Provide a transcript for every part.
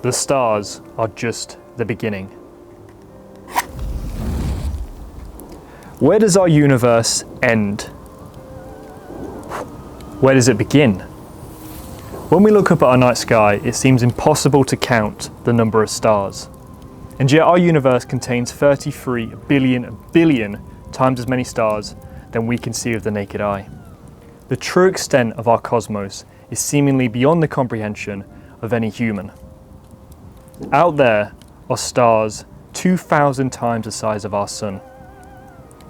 The stars are just the beginning. Where does our universe end? Where does it begin? When we look up at our night sky, it seems impossible to count the number of stars. And yet our universe contains 33 billion times as many stars than we can see with the naked eye. The true extent of our cosmos is seemingly beyond the comprehension of any human. Out there are stars 2,000 times the size of our sun.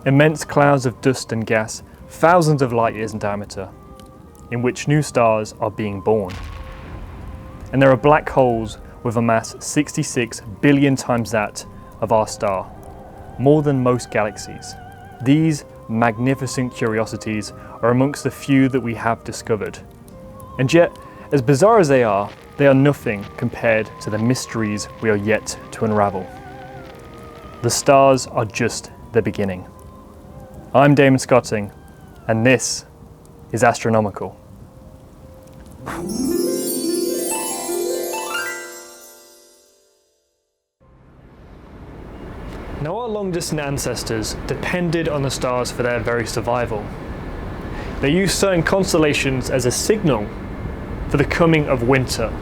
Immense clouds of dust and gas, thousands of light years in diameter, in which new stars are being born. And there are black holes with a mass 66 billion times that of our star, more than most galaxies. These magnificent curiosities are amongst the few that we have discovered. And yet, as bizarre as they are nothing compared to the mysteries we are yet to unravel. The stars are just the beginning. I'm Damon Scotting, and this is Astronomical. Now, our long-distant ancestors depended on the stars for their very survival. They used certain constellations as a signal for the coming of winter.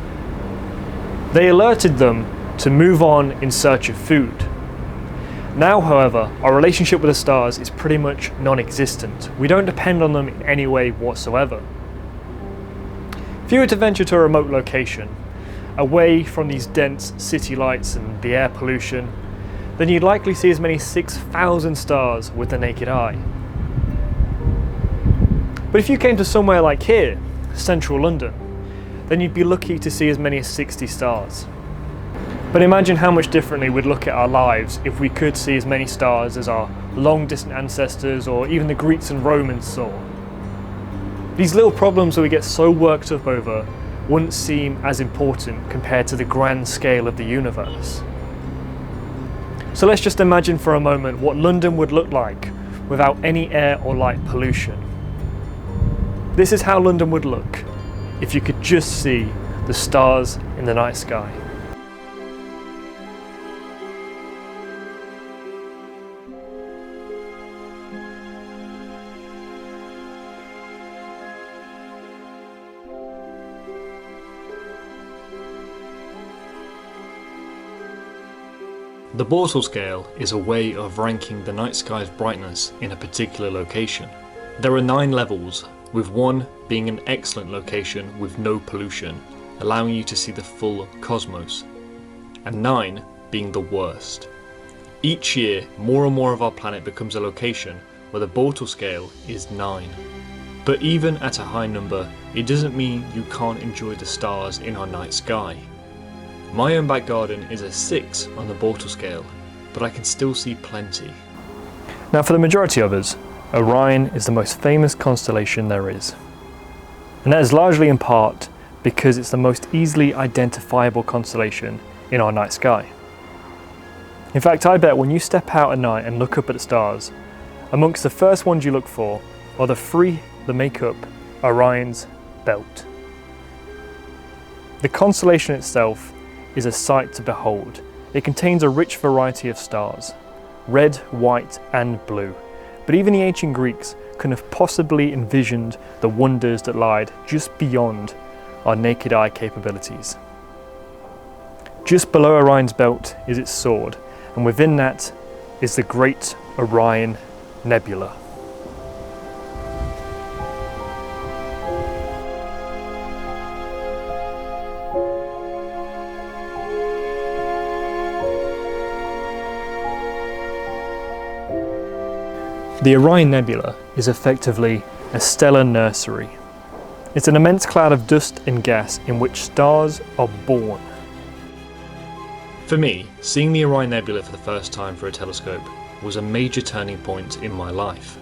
They alerted them to move on in search of food. Now, however, our relationship with the stars is pretty much non-existent. We don't depend on them in any way whatsoever. If you were to venture to a remote location, away from these dense city lights and the air pollution, then you'd likely see as many as 6,000 stars with the naked eye. But if you came to somewhere like here, central London, then you'd be lucky to see as many as 60 stars. But imagine how much differently we'd look at our lives if we could see as many stars as our long-distant ancestors or even the Greeks and Romans saw. These little problems that we get so worked up over wouldn't seem as important compared to the grand scale of the universe. So let's just imagine for a moment what London would look like without any air or light pollution. This is how London would look if you could just see the stars in the night sky. The Bortle scale is a way of ranking the night sky's brightness in a particular location. There are 9 levels, with 1 being an excellent location with no pollution, allowing you to see the full cosmos, and 9 being the worst. Each year, more and more of our planet becomes a location where the Bortle scale is 9. But even at a high number, it doesn't mean you can't enjoy the stars in our night sky. My own back garden is a 6 on the Bortle scale, but I can still see plenty. Now, for the majority of us, Orion is the most famous constellation there is. And that is largely in part because it's the most easily identifiable constellation in our night sky. In fact, I bet when you step out at night and look up at the stars, amongst the first ones you look for are the 3 that make up Orion's belt. The constellation itself is a sight to behold. It contains a rich variety of stars, red, white and blue. But even the ancient Greeks couldn't have possibly envisioned the wonders that lied just beyond our naked eye capabilities. Just below Orion's belt is its sword, and within that is the Great Orion Nebula. The Orion Nebula is effectively a stellar nursery. It's an immense cloud of dust and gas in which stars are born. For me, seeing the Orion Nebula for the first time through a telescope was a major turning point in my life.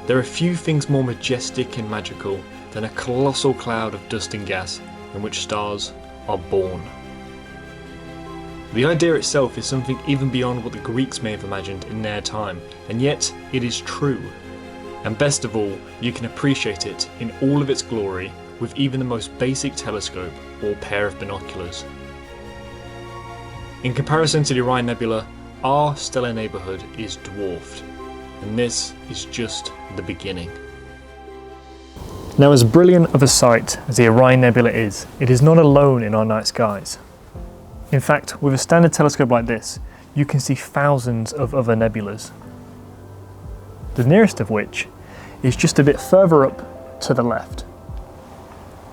There are few things more majestic and magical than a colossal cloud of dust and gas in which stars are born. The idea itself is something even beyond what the Greeks may have imagined in their time, and yet it is true. And best of all, you can appreciate it in all of its glory with even the most basic telescope or pair of binoculars. In comparison to the Orion Nebula, our stellar neighbourhood is dwarfed, and this is just the beginning. Now, as brilliant of a sight as the Orion Nebula is, it is not alone in our night skies. In fact, with a standard telescope like this, you can see thousands of other nebulas, the nearest of which is just a bit further up to the left.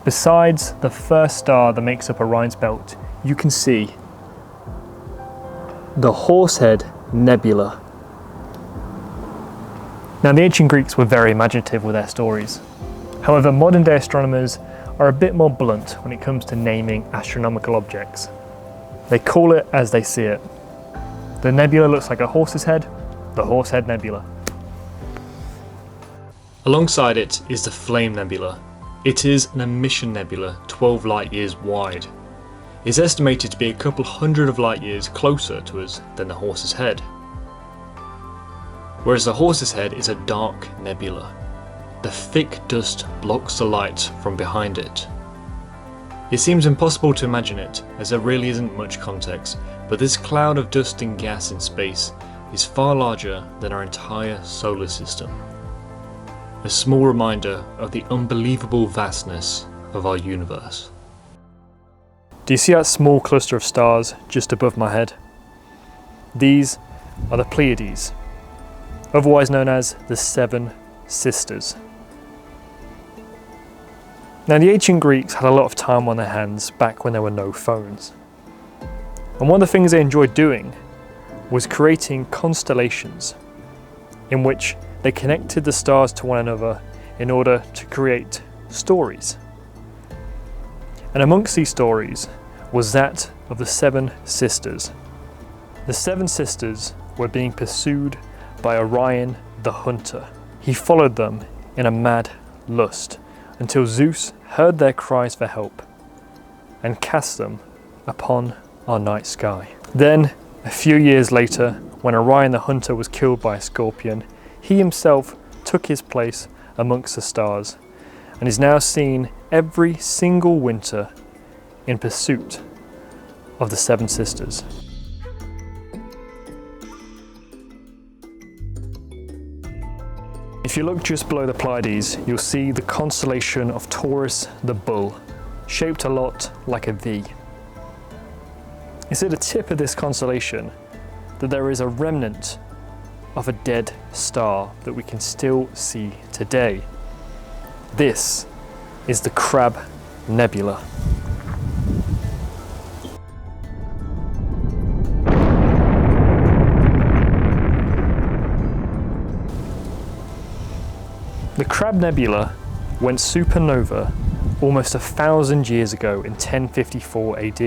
Besides the first star that makes up Orion's belt, you can see the Horsehead Nebula. Now, the ancient Greeks were very imaginative with their stories. However, modern day astronomers are a bit more blunt when it comes to naming astronomical objects. They call it as they see it. The nebula looks like a horse's head, the Horsehead Nebula. Alongside it is the Flame Nebula. It is an emission nebula 12 light years wide. It's estimated to be a couple hundred of light years closer to us than the Horse's Head. Whereas the Horse's Head is a dark nebula. The thick dust blocks the light from behind it. It seems impossible to imagine it, as there really isn't much context, but this cloud of dust and gas in space is far larger than our entire solar system. A small reminder of the unbelievable vastness of our universe. Do you see that small cluster of stars just above my head? These are the Pleiades, otherwise known as the Seven Sisters. Now, the ancient Greeks had a lot of time on their hands back when there were no phones. And one of the things they enjoyed doing was creating constellations in which they connected the stars to one another in order to create stories. And amongst these stories was that of the Seven Sisters. The Seven Sisters were being pursued by Orion the Hunter. He followed them in a mad lust until Zeus heard their cries for help and cast them upon our night sky. Then, a few years later, when Orion the Hunter was killed by a scorpion, he himself took his place amongst the stars and is now seen every single winter in pursuit of the Seven Sisters. If you look just below the Pleiades, you'll see the constellation of Taurus the Bull, shaped a lot like a V. It's at the tip of this constellation that there is a remnant of a dead star that we can still see today. This is the Crab Nebula. The Crab Nebula went supernova almost 1,000 years ago in 1054 AD.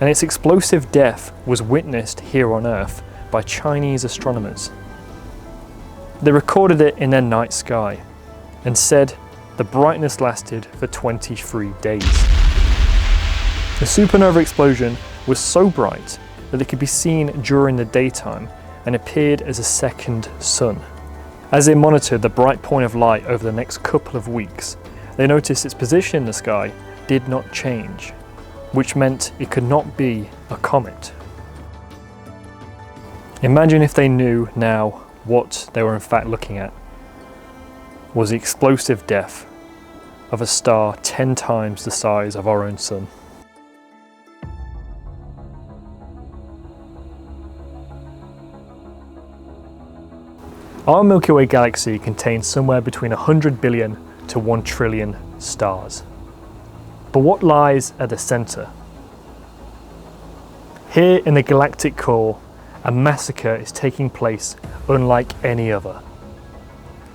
And its explosive death was witnessed here on Earth by Chinese astronomers. They recorded it in their night sky and said the brightness lasted for 23 days. The supernova explosion was so bright that it could be seen during the daytime and appeared as a second sun. As they monitored the bright point of light over the next couple of weeks, they noticed its position in the sky did not change, which meant it could not be a comet. Imagine if they knew now what they were in fact looking at was the explosive death of a star 10 times the size of our own sun. Our Milky Way galaxy contains somewhere between 100 billion to 1 trillion stars. But what lies at the centre? Here in the galactic core, a massacre is taking place unlike any other.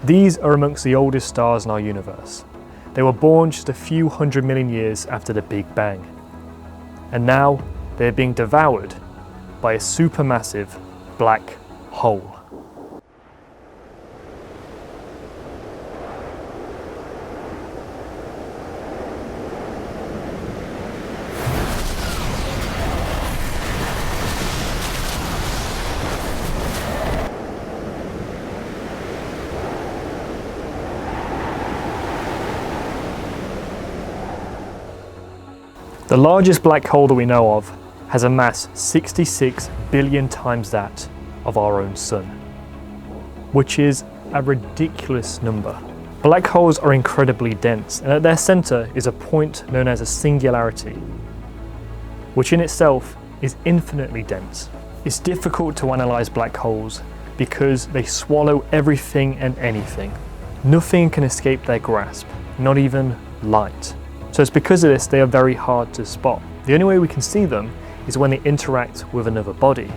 These are amongst the oldest stars in our universe. They were born just a few 100 million years after the Big Bang. And now they are being devoured by a supermassive black hole. The largest black hole that we know of has a mass 66 billion times that of our own sun, which is a ridiculous number. Black holes are incredibly dense, and at their centre is a point known as a singularity, which in itself is infinitely dense. It's difficult to analyse black holes because they swallow everything and anything. Nothing can escape their grasp, not even light. So it's because of this they are very hard to spot. The only way we can see them is when they interact with another body,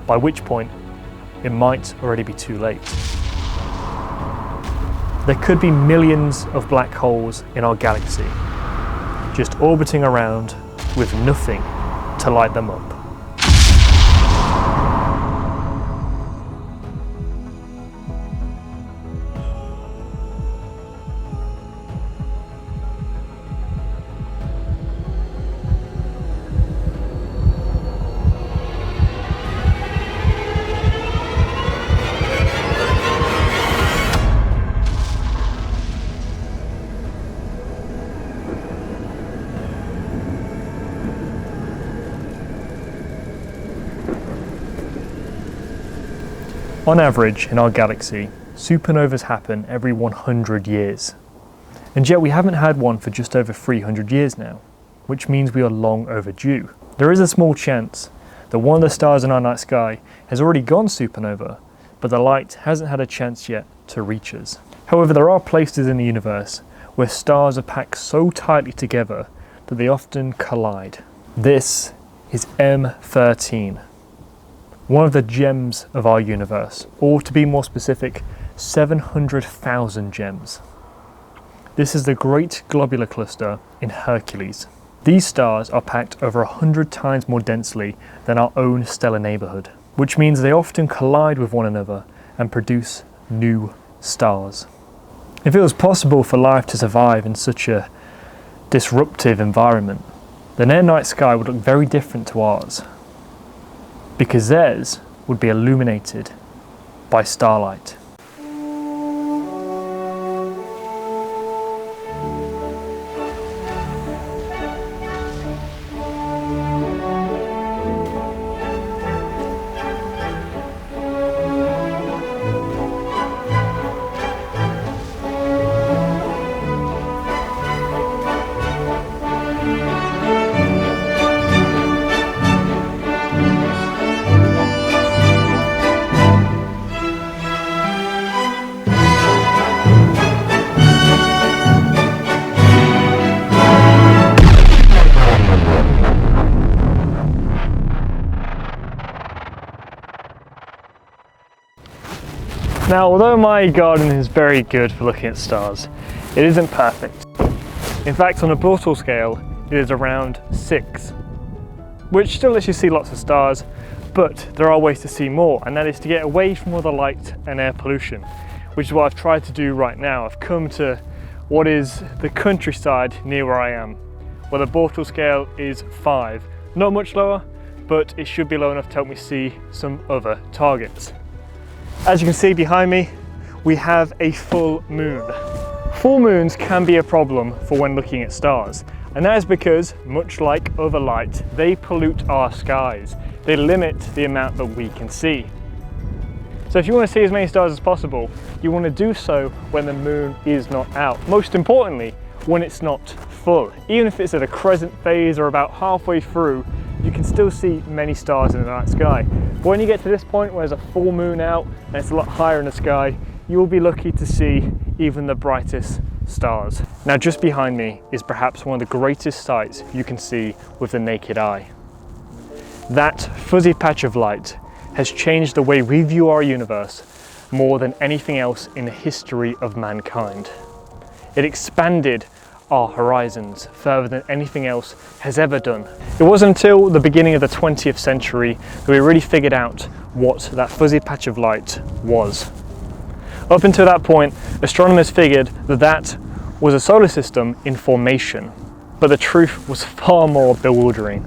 by which point it might already be too late. There could be millions of black holes in our galaxy, just orbiting around with nothing to light them up. On average, in our galaxy, supernovas happen every 100 years. And yet we haven't had one for just over 300 years now, which means we are long overdue. There is a small chance that one of the stars in our night sky has already gone supernova, but the light hasn't had a chance yet to reach us. However, there are places in the universe where stars are packed so tightly together that they often collide. This is M13. One of the gems of our universe, or to be more specific, 700,000 gems. This is the Great Globular Cluster in Hercules. These stars are packed over 100 times more densely than our own stellar neighbourhood, which means they often collide with one another and produce new stars. If it was possible for life to survive in such a disruptive environment, then their night sky would look very different to ours, because theirs would be illuminated by starlight. Now, although my garden is very good for looking at stars, it isn't perfect. In fact, on a Bortle scale, it is around 6, which still lets you see lots of stars, but there are ways to see more, and that is to get away from all the light and air pollution, which is what I've tried to do right now. I've come to what is the countryside near where I am, where the Bortle scale is 5. Not much lower, but it should be low enough to help me see some other targets. As you can see behind me, we have a full moon. Full moons can be a problem for when looking at stars, and that is because, much like other light, they pollute our skies. They limit the amount that we can see. So if you want to see as many stars as possible, you want to do so when the moon is not out. Most importantly, when it's not full. Even if it's at a crescent phase or about halfway through, you can still see many stars in the night sky. But when you get to this point where there's a full moon out and it's a lot higher in the sky, you will be lucky to see even the brightest stars. Now, just behind me is perhaps one of the greatest sights you can see with the naked eye. That fuzzy patch of light has changed the way we view our universe more than anything else in the history of mankind. It expanded our horizons further than anything else has ever done. It wasn't until the beginning of the 20th century that we really figured out what that fuzzy patch of light was. Up until that point, astronomers figured that that was a solar system in formation, but the truth was far more bewildering.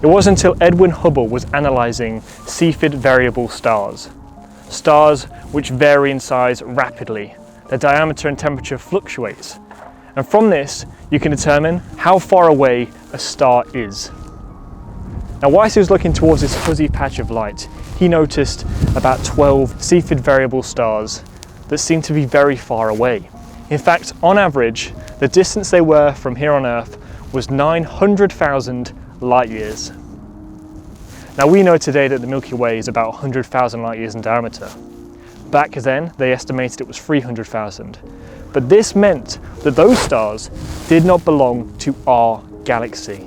It wasn't until Edwin Hubble was analysing Cepheid variable stars, stars which vary in size rapidly. Their diameter and temperature fluctuates, and from this you can determine how far away a star is. Now, whilst he was looking towards this fuzzy patch of light, he noticed about 12 Cepheid variable stars that seemed to be very far away. In fact, on average, the distance they were from here on Earth was 900,000 light years. Now, we know today that the Milky Way is about 100,000 light years in diameter. Back then, they estimated it was 300,000. But this meant that those stars did not belong to our galaxy.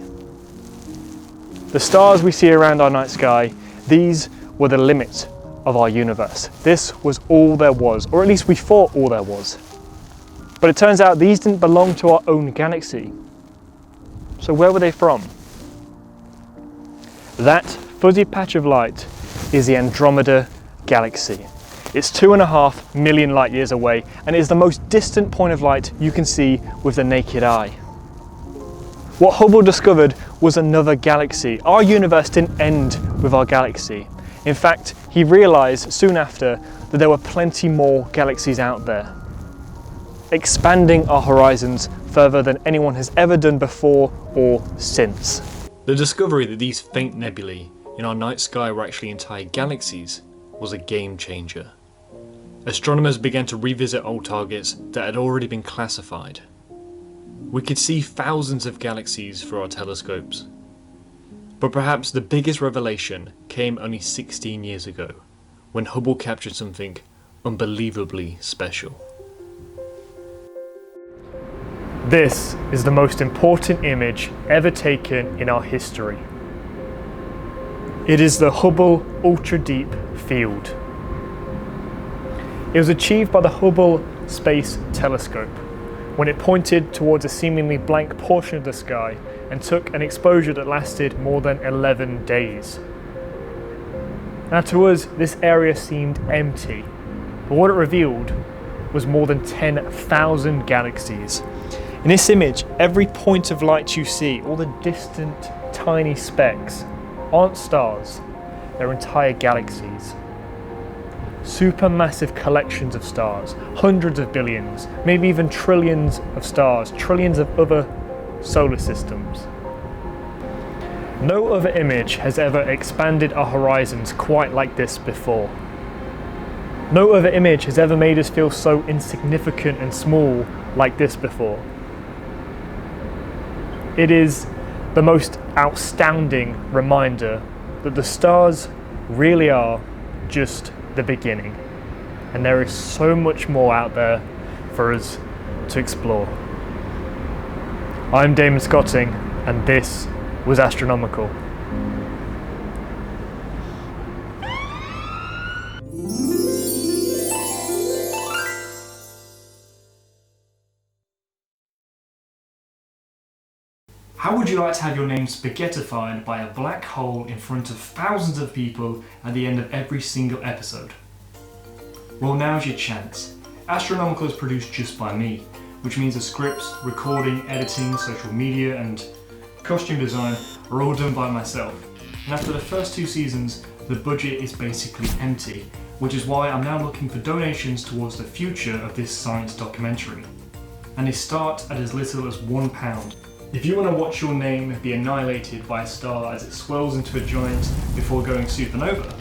The stars we see around our night sky, these were the limit of our universe. This was all there was, or at least we thought all there was. But it turns out these didn't belong to our own galaxy. So where were they from? That fuzzy patch of light is the Andromeda Galaxy. It's 2.5 million light years away, and it is the most distant point of light you can see with the naked eye. What Hubble discovered was another galaxy. Our universe didn't end with our galaxy. In fact, he realized soon after that there were plenty more galaxies out there, expanding our horizons further than anyone has ever done before or since. The discovery that these faint nebulae in our night sky were actually entire galaxies was a game changer. Astronomers began to revisit old targets that had already been classified. We could see thousands of galaxies through our telescopes. But perhaps the biggest revelation came only 16 years ago, when Hubble captured something unbelievably special. This is the most important image ever taken in our history. It is the Hubble Ultra Deep Field. It was achieved by the Hubble Space Telescope when it pointed towards a seemingly blank portion of the sky and took an exposure that lasted more than 11 days. Now, to us, this area seemed empty, but what it revealed was more than 10,000 galaxies. In this image, every point of light you see, all the distant tiny specks, aren't stars, they're entire galaxies. Supermassive collections of stars, hundreds of billions, maybe even trillions of stars, trillions of other solar systems. No other image has ever expanded our horizons quite like this before. No other image has ever made us feel so insignificant and small like this before. It is the most astounding reminder that the stars really are just the beginning, and there is so much more out there for us to explore. I'm Damon Scotting, and this was Astronomical. How would you like to have your name spaghettified by a black hole in front of thousands of people at the end of every single episode? Well, now's your chance. Astronomical is produced just by me, which means the scripts, recording, editing, social media and costume design are all done by myself. And after the first 2 seasons, the budget is basically empty, which is why I'm now looking for donations towards the future of this science documentary. And they start at as little as £1. If you want to watch your name be annihilated by a star as it swells into a giant before going supernova,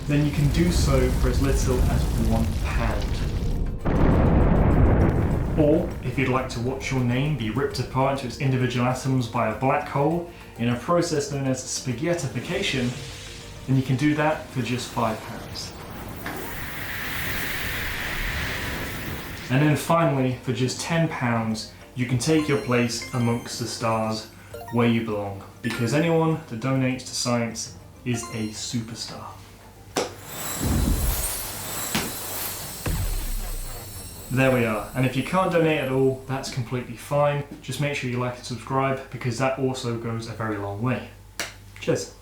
then you can do so for as little as £1. Or, if you'd like to watch your name be ripped apart into its individual atoms by a black hole in a process known as spaghettification, then you can do that for just £5. And then finally, for just £10, you can take your place amongst the stars where you belong, because anyone that donates to science is a superstar. There we are, and if you can't donate at all, that's completely fine. Just make sure you like and subscribe, because that also goes a very long way. Cheers.